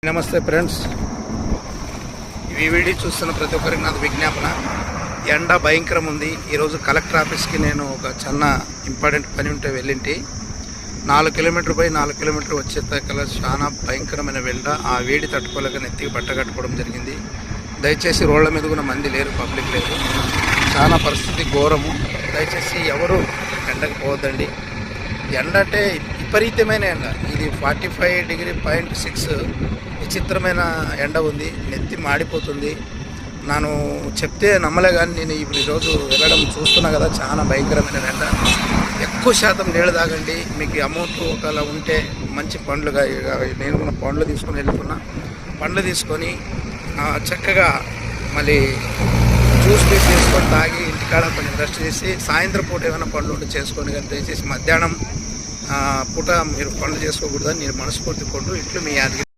నమస్తే ఫ్రెండ్స్, ఈ వీడియో చూస్తున్న ప్రతి ఒక్కరికి నాది విజ్ఞాపన. ఎండ భయంకరం ఉంది. ఈరోజు కలెక్టర్ ఆఫీస్కి నేను ఒక చిన్న ఇంపార్టెంట్ పని ఉంటే వెళ్ళింటి. 4 కిలోమీటర్ పోయి 4 కిలోమీటర్ వచ్చేదాకా చాలా భయంకరమైన ఎండ. ఆ వేడి తట్టుకోలేక నెత్తికి బట్ట కట్టుకోవడం జరిగింది. దయచేసి రోడ్ల మీద కూడా మంది లేరు, పబ్లిక్ లేదు. చాలా పరిస్థితి ఘోరము. దయచేసి ఎవరు ఎండకు పోవద్దండి. ఎండ అంటే విపరీతమైన ఎండ. ఇది 45°.6 విచిత్రమైన ఎండ ఉంది. నెత్తి మాడిపోతుంది. నేను చెప్తే నమ్మలే, కానీ నేను ఇప్పుడు ఈరోజు వెళ్ళడం చూస్తున్నా కదా, చాలా భయంకరమైన ఎండ. ఎక్కువ శాతం నీళ్ళు తాగండి. మీకు అమౌంట్ ఒకవేళ ఉంటే మంచి పండ్లుగా, నేను కూడా పండ్లు తీసుకొని వెళ్తున్నా. పండ్లు తీసుకొని చక్కగా మళ్ళీ జ్యూస్ పీస్ చేసుకొని తాగి ఇంటికాడ కొంచెం రెస్ట్ చేసి సాయంత్రం పూట ఏమైనా పండ్లు ఉంటే చేసుకొని, కానీ దయచేసి మధ్యాహ్నం పూట మీరు పండ్లు చేసుకోకూడదని నేను మనస్ఫూర్తి కొంటూ ఇట్లు మీ యాదగిరి.